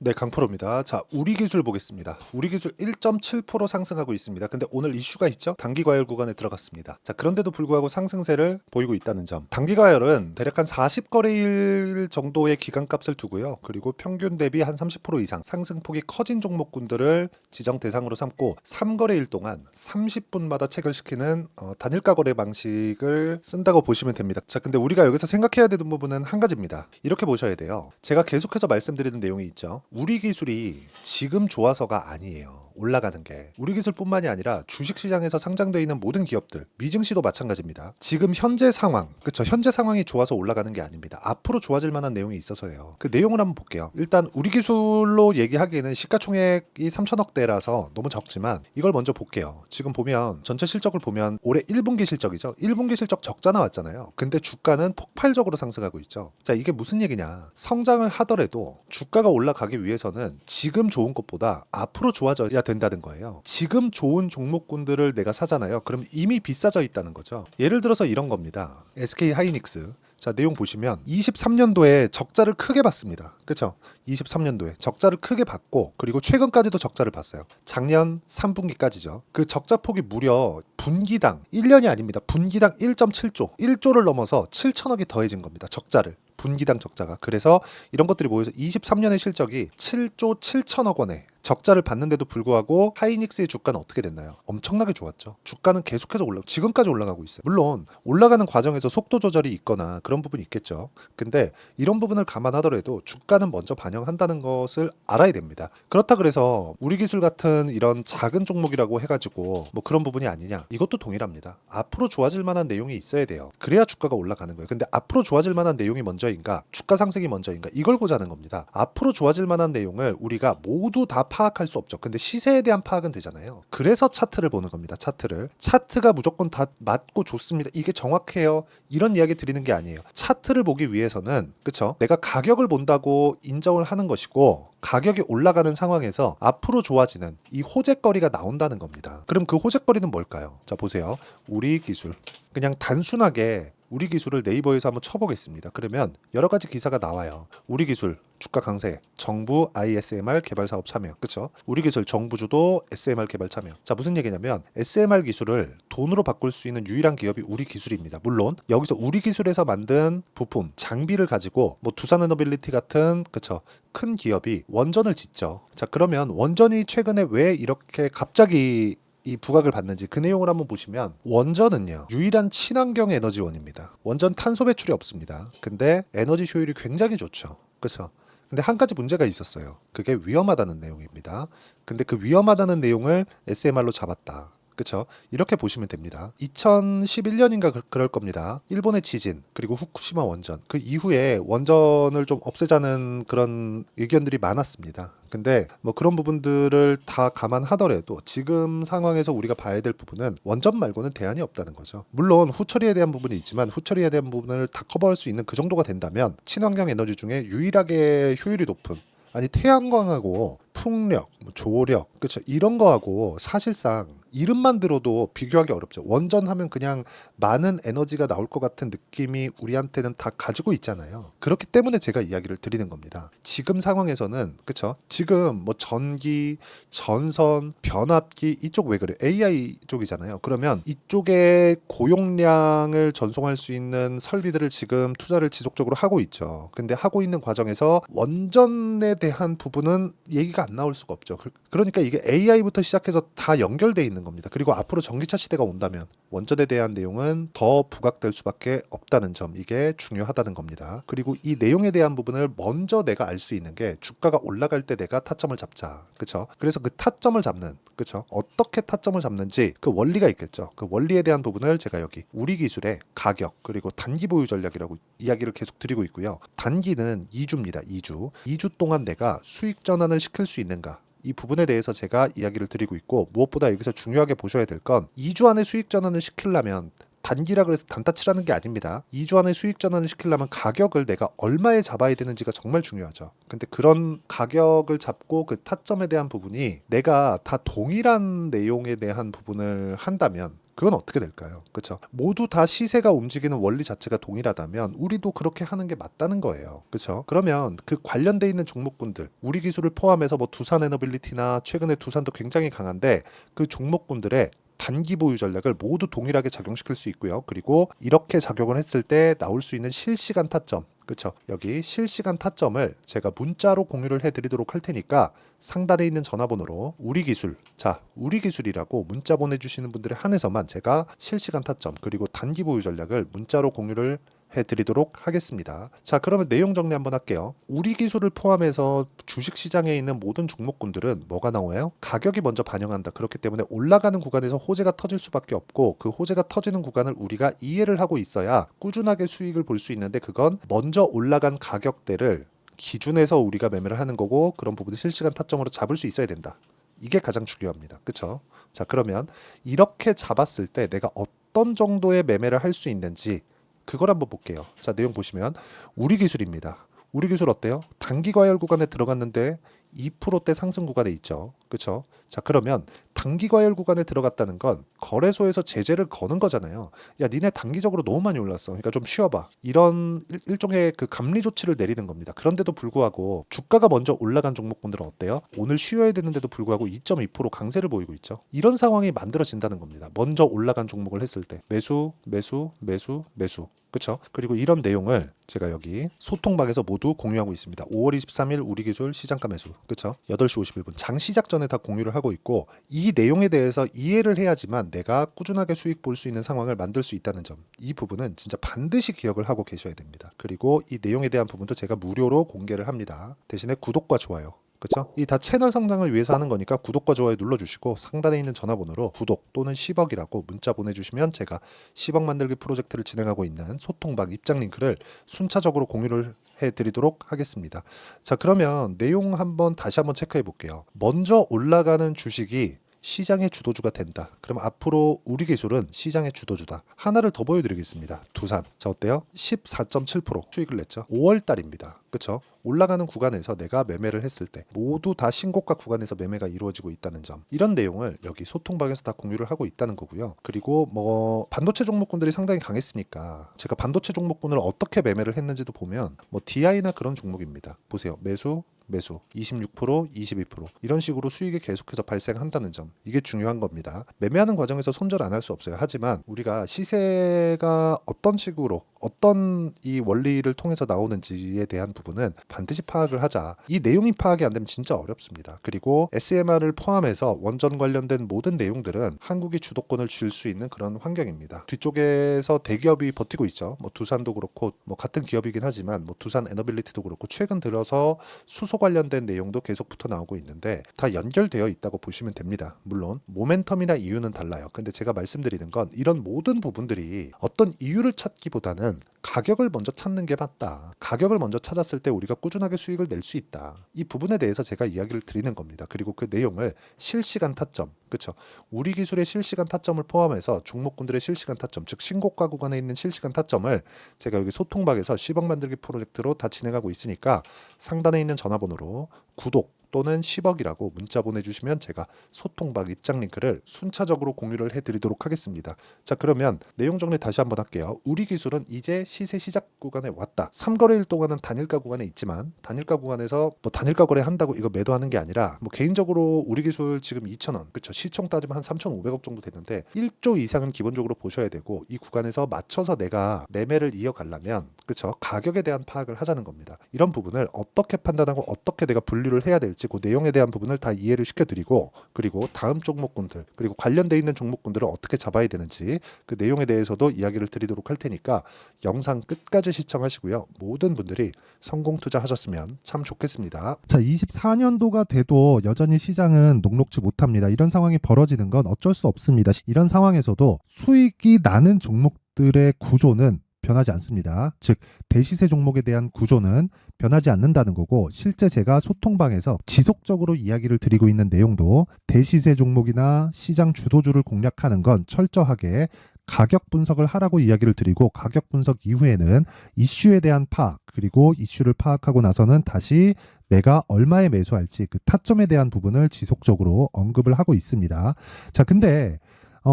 네, 강프로입니다. 자, 우리 기술 보겠습니다. 우리 기술 1.7% 상승하고 있습니다. 근데 오늘 이슈가 있죠? 단기 과열 구간에 들어갔습니다. 자, 그런데도 불구하고 상승세를 보이고 있다는 점. 단기 과열은 대략 한 40거래일 정도의 기간값을 두고요. 그리고 평균 대비 한 30% 이상 상승폭이 커진 종목군들을 지정 대상으로 삼고 3거래일 동안 30분마다 체결시키는 단일가 거래 방식을 쓴다고 보시면 됩니다. 자, 근데 우리가 여기서 생각해야 되는 부분은 한 가지입니다. 이렇게 보셔야 돼요. 제가 계속해서 말씀드리는 내용이 있죠. 우리 기술이 지금 좋아서가 아니에요. 올라가는 게 우리 기술뿐만이 아니라 주식시장에서 상장되어 있는 모든 기업들, 미증시도 마찬가지입니다. 지금 현재 상황, 그렇죠? 현재 상황이 좋아서 올라가는 게 아닙니다. 앞으로 좋아질 만한 내용이 있어서예요. 그 내용을 한번 볼게요. 일단 우리 기술로 얘기하기에는 시가총액이 3천억대라서 너무 적지만 이걸 먼저 볼게요. 지금 보면 전체 실적을 보면 올해 1분기 실적이죠. 1분기 실적 적자 나왔잖아요. 근데 주가는 폭발적으로 상승하고 있죠. 자, 이게 무슨 얘기냐? 성장을 하더라도 주가가 올라가기 위해서는 지금 좋은 것보다 앞으로 좋아져야 된다는 거예요. 지금 좋은 종목군들을 내가 사잖아요. 그럼 이미 비싸져 있다는 거죠. 예를 들어서 이런 겁니다. SK 하이닉스. 자, 내용 보시면 23년도에 적자를 크게 봤습니다. 그렇죠? 23년도에 적자를 크게 봤고 그리고 최근까지도 적자를 봤어요. 작년 3분기까지죠. 그 적자 폭이 무려 분기당 1년이 아닙니다. 분기당 1.7조, 1조를 넘어서 7천억이 더해진 겁니다. 적자를. 분기당 적자가. 그래서 이런 것들이 모여서 23년의 실적이 7조 7천억 원에 적자를 봤는데도 불구하고 하이닉스의 주가는 어떻게 됐나요? 엄청나게 좋았죠. 주가는 계속해서 지금까지 올라가고 있어요. 물론 올라가는 과정에서 속도 조절이 있거나 그런 부분이 있겠죠. 근데 이런 부분을 감안하더라도 주가는 먼저 반영한다는 것을 알아야 됩니다. 그렇다 그래서 우리 기술 같은 이런 작은 종목이라고 해가지고 뭐 그런 부분이 아니냐? 이것도 동일합니다. 앞으로 좋아질 만한 내용이 있어야 돼요. 그래야 주가가 올라가는 거예요. 근데 앞으로 좋아질 만한 내용이 먼저인가? 주가 상승이 먼저인가? 이걸 보자는 겁니다. 앞으로 좋아질 만한 내용을 우리가 모두 다 파악할 수 없죠. 근데 시세에 대한 파악은 되잖아요. 그래서 차트를 보는 겁니다. 차트가 무조건 다 맞고 좋습니다. 이게 정확해요. 이런 이야기 드리는 게 아니에요. 차트를 보기 위해서는 그쵸? 내가 가격을 본다고 인정을 하는 것이고 가격이 올라가는 상황에서 앞으로 좋아지는 이 호재거리가 나온다는 겁니다. 그럼 그 호재거리는 뭘까요? 자, 보세요. 우리 기술. 그냥 단순하게 우리 기술을 네이버에서 한번 쳐보겠습니다. 그러면 여러 가지 기사가 나와요. 우리 기술 주가 강세, 정부 ISMR 개발 사업 참여, 그렇죠? 우리 기술 정부 주도 SMR 개발 참여. 자, 무슨 얘기냐면 SMR 기술을 돈으로 바꿀 수 있는 유일한 기업이 우리 기술입니다. 물론 여기서 우리 기술에서 만든 부품, 장비를 가지고 뭐 두산에너빌리티 같은 그렇죠? 큰 기업이 원전을 짓죠. 자, 그러면 원전이 최근에 왜 이렇게 갑자기 이 부각을 받는지 그 내용을 한번 보시면 원전은요 유일한 친환경 에너지원입니다. 원전 탄소 배출이 없습니다. 근데 에너지 효율이 굉장히 좋죠. 그렇죠? 근데 한 가지 문제가 있었어요. 그게 위험하다는 내용입니다. 근데 그 위험하다는 내용을 SMR로 잡았다. 그렇죠? 이렇게 보시면 됩니다. 2011년인가 그럴 겁니다. 일본의 지진 그리고 후쿠시마 원전 그 이후에 원전을 좀 없애자는 그런 의견들이 많았습니다. 근데 뭐 그런 부분들을 다 감안하더라도 지금 상황에서 우리가 봐야 될 부분은 원전 말고는 대안이 없다는 거죠. 물론 후처리에 대한 부분이 있지만 후처리에 대한 부분을 다 커버할 수 있는 그 정도가 된다면 친환경 에너지 중에 유일하게 효율이 높은 아니 태양광하고 풍력, 뭐 조력, 그렇죠? 이런 거하고 사실상 이름만 들어도 비교하기 어렵죠. 원전 하면 그냥 많은 에너지가 나올 것 같은 느낌이 우리한테는 다 가지고 있잖아요. 그렇기 때문에 제가 이야기를 드리는 겁니다. 지금 상황에서는 그렇죠? 지금 뭐 전기, 전선, 변압기 이쪽 왜 그래? AI 쪽이잖아요. 그러면 이쪽에 고용량을 전송할 수 있는 설비들을 지금 투자를 지속적으로 하고 있죠. 근데 하고 있는 과정에서 원전에 대한 부분은 얘기가 안 나올 수가 없죠. 그러니까 이게 AI부터 시작해서 다 연결돼 있는 겁니다. 그리고 앞으로 전기차 시대가 온다면 원전에 대한 내용은 더 부각될 수밖에 없다는 점, 이게 중요하다는 겁니다. 그리고 이 내용에 대한 부분을 먼저 내가 알 수 있는 게 주가가 올라갈 때 내가 타점을 잡자. 그렇죠? 그래서 그 타점을 잡는, 그렇죠? 어떻게 타점을 잡는지 그 원리가 있겠죠. 그 원리에 대한 부분을 제가 여기 우리 기술의 가격 그리고 단기 보유 전략이라고 이야기를 계속 드리고 있고요. 단기는 2주입니다. 2주 동안 내가 수익 전환을 시킬 수 있는가? 이 부분에 대해서 제가 이야기를 드리고 있고 무엇보다 여기서 중요하게 보셔야 될 건 2주 안에 수익 전환을 시키려면 단기라 그래서 단타치라는 게 아닙니다. 2주 안에 수익 전환을 시키려면 가격을 내가 얼마에 잡아야 되는지가 정말 중요하죠. 근데 그런 가격을 잡고 그 타점에 대한 부분이 내가 다 동일한 내용에 대한 부분을 한다면 그건 어떻게 될까요? 그렇죠? 모두 다 시세가 움직이는 원리 자체가 동일하다면 우리도 그렇게 하는 게 맞다는 거예요. 그렇죠? 그러면 그 관련돼 있는 종목군들, 우리 기술을 포함해서 뭐 두산 에너빌리티나 최근에 두산도 굉장히 강한데 그 종목군들의 단기 보유 전략을 모두 동일하게 작용시킬 수 있고요. 그리고 이렇게 작용을 했을 때 나올 수 있는 실시간 타점, 그렇죠? 여기 실시간 타점을 제가 문자로 공유를 해드리도록 할 테니까 상단에 있는 전화번호로 우리 기술, 자, 우리 기술이라고 문자 보내주시는 분들에 한해서만 제가 실시간 타점 그리고 단기 보유 전략을 문자로 공유를 해드리도록 하겠습니다. 자, 그러면 내용 정리 한번 할게요. 우리 기술을 포함해서 주식시장에 있는 모든 종목군들은 뭐가 나와요? 가격이 먼저 반영한다. 그렇기 때문에 올라가는 구간에서 호재가 터질 수밖에 없고 그 호재가 터지는 구간을 우리가 이해를 하고 있어야 꾸준하게 수익을 볼 수 있는데 그건 먼저 올라간 가격대를 기준에서 우리가 매매를 하는 거고 그런 부분을 실시간 타점으로 잡을 수 있어야 된다. 이게 가장 중요합니다. 그렇죠? 자, 그러면 이렇게 잡았을 때 내가 어떤 정도의 매매를 할 수 있는지 그걸 한번 볼게요. 자, 내용 보시면 우리 기술입니다. 우리 기술 어때요? 단기 과열 구간에 들어갔는데 2%대 상승 구간에 있죠. 그렇죠? 자, 그러면 단기 과열 구간에 들어갔다는 건 거래소에서 제재를 거는 거잖아요. 야, 니네 단기적으로 너무 많이 올랐어. 그러니까 좀 쉬어봐. 이런 일종의 그 감리 조치를 내리는 겁니다. 그런데도 불구하고 주가가 먼저 올라간 종목분들은 어때요? 오늘 쉬어야 되는데도 불구하고 2.2% 강세를 보이고 있죠. 이런 상황이 만들어진다는 겁니다. 먼저 올라간 종목을 했을 때 매수, 매수, 매수, 매수. 그렇죠? 그리고 이런 내용을 제가 여기 소통방에서 모두 공유하고 있습니다. 5월 23일 우리 기술 시장가 매수. 그렇죠? 8시 51분 장 시작 전에 다 공유를 하고 있고 이 내용에 대해서 이해를 해야지만 내가 꾸준하게 수익 볼 수 있는 상황을 만들 수 있다는 점. 이 부분은 진짜 반드시 기억을 하고 계셔야 됩니다. 그리고 이 내용에 대한 부분도 제가 무료로 공개를 합니다. 대신에 구독과 좋아요. 그렇죠? 이 다 채널 성장을 위해서 하는 거니까 구독과 좋아요 눌러주시고 상단에 있는 전화번호로 구독 또는 10억이라고 문자 보내주시면 제가 10억 만들기 프로젝트를 진행하고 있는 소통방 입장 링크를 순차적으로 공유를 해드리도록 하겠습니다. 자, 그러면 내용 한번 다시 한번 체크해 볼게요. 먼저 올라가는 주식이 시장의 주도주가 된다. 그럼 앞으로 우리 기술은 시장의 주도주다. 하나를 더 보여드리겠습니다. 두산. 자, 어때요? 14.7% 수익을 냈죠. 5월 달입니다. 그렇죠? 올라가는 구간에서 내가 매매를 했을 때 모두 다 신고가 구간에서 매매가 이루어지고 있다는 점. 이런 내용을 여기 소통방에서 다 공유를 하고 있다는 거고요. 그리고 뭐 반도체 종목군들이 상당히 강했으니까 제가 반도체 종목군을 어떻게 매매를 했는지도 보면 뭐 DI나 그런 종목입니다. 보세요. 매수, 매수 26%, 22% 이런 식으로 수익이 계속해서 발생한다는 점. 이게 중요한 겁니다. 매매하는 과정에서 손절 안 할 수 없어요. 하지만 우리가 시세가 어떤 식으로 어떤 이 원리를 통해서 나오는지에 대한 부분은 반드시 파악을 하자. 이 내용이 파악이 안 되면 진짜 어렵습니다. 그리고 SMR을 포함해서 원전 관련된 모든 내용들은 한국이 주도권을 쥘 수 있는 그런 환경입니다. 뒤쪽에서 대기업이 버티고 있죠. 뭐 두산도 그렇고 뭐 같은 기업이긴 하지만 뭐 두산 에너빌리티도 그렇고 최근 들어서 수소 관련된 내용도 계속 붙어 나오고 있는데 다 연결되어 있다고 보시면 됩니다. 물론 모멘텀이나 이유는 달라요. 근데 제가 말씀드리는 건 이런 모든 부분들이 어떤 이유를 찾기보다는 가격을 먼저 찾는 게 맞다. 가격을 먼저 찾았을 때 우리가 꾸준하게 수익을 낼 수 있다. 이 부분에 대해서 제가 이야기를 드리는 겁니다. 그리고 그 내용을 실시간 타점, 그렇죠? 우리 기술의 실시간 타점을 포함해서 종목군들의 실시간 타점, 즉 신고가 구간에 있는 실시간 타점을 제가 여기 소통방에서 10억 만들기 프로젝트로 다 진행하고 있으니까 상단에 있는 전화번호로 구독 또는 10억이라고 문자 보내주시면 제가 소통방 입장 링크를 순차적으로 공유를 해드리도록 하겠습니다. 자, 그러면 내용 정리 다시 한번 할게요. 우리 기술은 이제 시세 시작 구간에 왔다. 3거래일 동안은 단일가 구간에 있지만 단일가 구간에서 뭐 단일가 거래한다고 이거 매도하는 게 아니라 뭐 개인적으로 우리 기술 지금 2,000원, 그렇죠? 시총 따지면 한 3,500억 정도 되는데 1조 이상은 기본적으로 보셔야 되고 이 구간에서 맞춰서 내가 매매를 이어가려면 그렇죠? 가격에 대한 파악을 하자는 겁니다. 이런 부분을 어떻게 판단하고 어떻게 내가 분류를 해야 될지 그 내용에 대한 부분을 다 이해를 시켜드리고 그리고 다음 종목군들 그리고 관련돼 있는 종목군들을 어떻게 잡아야 되는지 그 내용에 대해서도 이야기를 드리도록 할 테니까 영상 끝까지 시청하시고요. 모든 분들이 성공 투자하셨으면 참 좋겠습니다. 자, 24년도가 돼도 여전히 시장은 녹록지 못합니다. 이런 상황이 벌어지는 건 어쩔 수 없습니다. 이런 상황에서도 수익이 나는 종목들의 구조는 변하지 않습니다. 즉 대시세 종목에 대한 구조는 변하지 않는다는 거고 실제 제가 소통방에서 지속적으로 이야기를 드리고 있는 내용도 대시세 종목이나 시장 주도주를 공략하는 건 철저하게 가격 분석을 하라고 이야기를 드리고 가격 분석 이후에는 이슈에 대한 파악 그리고 이슈를 파악하고 나서는 다시 내가 얼마에 매수할지 그 타점에 대한 부분을 지속적으로 언급을 하고 있습니다. 자, 근데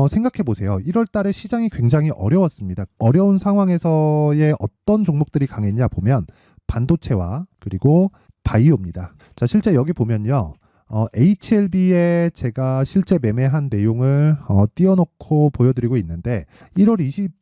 생각해 보세요. 1월 달에 시장이 굉장히 어려웠습니다. 어려운 상황에서의 어떤 종목들이 강했냐 보면 반도체와 그리고 바이오입니다. 자, 실제 여기 보면요. HLB에 제가 실제 매매한 내용을 띄워놓고 보여드리고 있는데 1월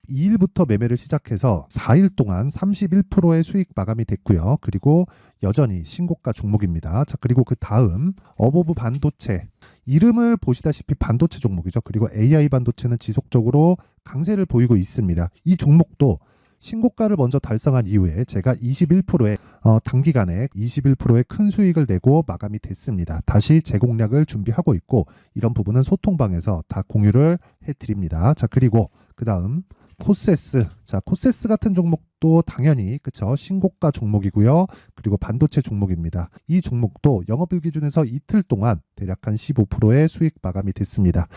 22일부터 매매를 시작해서 4일 동안 31%의 수익 마감이 됐고요. 그리고 여전히 신고가 종목입니다. 자, 그리고 그 다음 어보브 반도체, 이름을 보시다시피 반도체 종목이죠. 그리고 AI 반도체는 지속적으로 강세를 보이고 있습니다. 이 종목도 신고가를 먼저 달성한 이후에 제가 21%의 단기간에 21%의 큰 수익을 내고 마감이 됐습니다. 다시 재공략을 준비하고 있고 이런 부분은 소통방에서 다 공유를 해드립니다. 자, 그리고 그 다음 코세스. 자, 코세스 같은 종목도 당연히 그쵸, 신고가 종목이고요. 그리고 반도체 종목입니다. 이 종목도 영업일 기준에서 이틀 동안 대략 한 15%의 수익 마감이 됐습니다.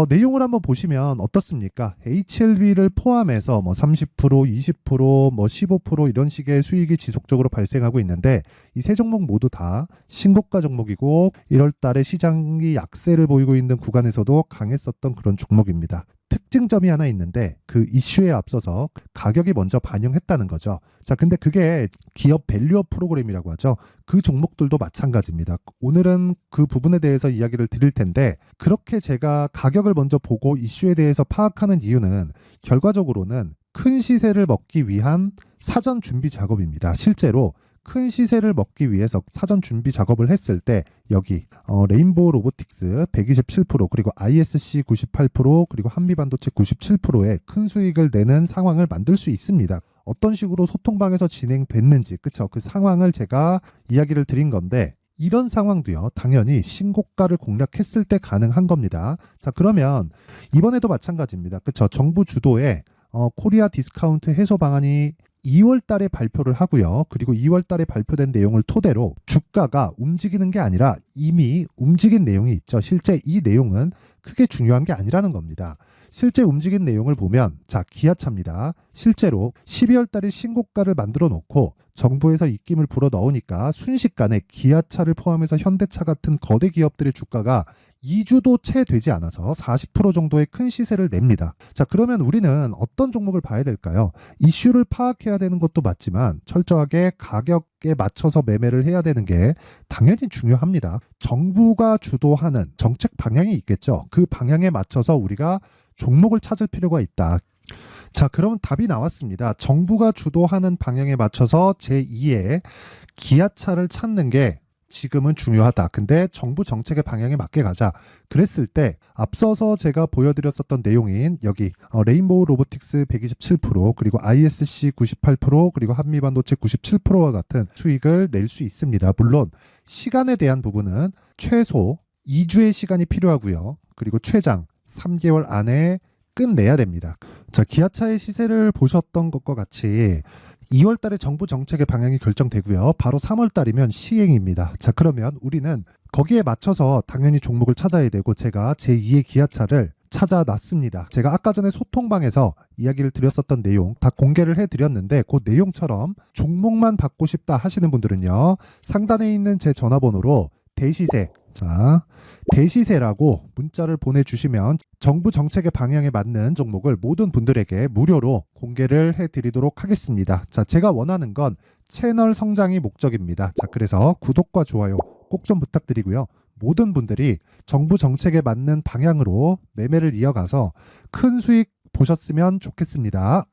내용을 한번 보시면 어떻습니까? HLB를 포함해서 뭐 30%, 20%, 뭐 15% 이런 식의 수익이 지속적으로 발생하고 있는데 이 세 종목 모두 다 신고가 종목이고 1월 달에 시장이 약세를 보이고 있는 구간에서도 강했었던 그런 종목입니다. 특징점이 하나 있는데 그 이슈에 앞서서 가격이 먼저 반영했다는 거죠. 자, 근데 그게 기업 밸류업 프로그램이라고 하죠. 그 종목들도 마찬가지입니다. 오늘은 그 부분에 대해서 이야기를 드릴 텐데 그렇게 제가 가격을 먼저 보고 이슈에 대해서 파악하는 이유는 결과적으로는 큰 시세를 먹기 위한 사전 준비 작업입니다. 실제로 큰 시세를 먹기 위해서 사전 준비 작업을 했을 때 여기 레인보우 로보틱스 127% 그리고 ISC 98% 그리고 한미반도체 97%의 큰 수익을 내는 상황을 만들 수 있습니다. 어떤 식으로 소통방에서 진행됐는지 그쵸, 그 상황을 제가 이야기를 드린 건데 이런 상황도요 당연히 신고가를 공략했을 때 가능한 겁니다. 자, 그러면 이번에도 마찬가지입니다. 그쵸, 정부 주도의 코리아 디스카운트 해소 방안이 2월 달에 발표를 하고요. 그리고 2월 달에 발표된 내용을 토대로 주가가 움직이는 게 아니라 이미 움직인 내용이 있죠. 실제 이 내용은 크게 중요한 게 아니라는 겁니다. 실제 움직인 내용을 보면 자, 기아차입니다. 실제로 12월 달에 신고가를 만들어 놓고 정부에서 입김을 불어 넣으니까 순식간에 기아차를 포함해서 현대차 같은 거대 기업들의 주가가 2주도 채 되지 않아서 40% 정도의 큰 시세를 냅니다. 자, 그러면 우리는 어떤 종목을 봐야 될까요? 이슈를 파악해야 되는 것도 맞지만 철저하게 가격에 맞춰서 매매를 해야 되는 게 당연히 중요합니다. 정부가 주도하는 정책 방향이 있겠죠. 그 방향에 맞춰서 우리가 종목을 찾을 필요가 있다. 자, 그러면 답이 나왔습니다. 정부가 주도하는 방향에 맞춰서 제2의 기아차를 찾는 게 지금은 중요하다. 근데 정부 정책의 방향에 맞게 가자. 그랬을 때 앞서서 제가 보여드렸었던 내용인 여기 레인보우 로보틱스 127% 그리고 ISC 98% 그리고 한미반도체 97%와 같은 수익을 낼 수 있습니다. 물론 시간에 대한 부분은 최소 2주의 시간이 필요하고요. 그리고 최장 3개월 안에 끝내야 됩니다. 자, 기아차의 시세를 보셨던 것과 같이 2월 달에 정부 정책의 방향이 결정되고요. 바로 3월 달이면 시행입니다. 자, 그러면 우리는 거기에 맞춰서 당연히 종목을 찾아야 되고 제가 제2의 기아차를 찾아놨습니다. 제가 아까 전에 소통방에서 이야기를 드렸었던 내용 다 공개를 해드렸는데 그 내용처럼 종목만 받고 싶다 하시는 분들은요. 상단에 있는 제 전화번호로 대시세, 자, 대시세라고 문자를 보내주시면 정부 정책의 방향에 맞는 종목을 모든 분들에게 무료로 공개를 해드리도록 하겠습니다. 자, 제가 원하는 건 채널 성장이 목적입니다. 자, 그래서 구독과 좋아요 꼭 좀 부탁드리고요. 모든 분들이 정부 정책에 맞는 방향으로 매매를 이어가서 큰 수익 보셨으면 좋겠습니다.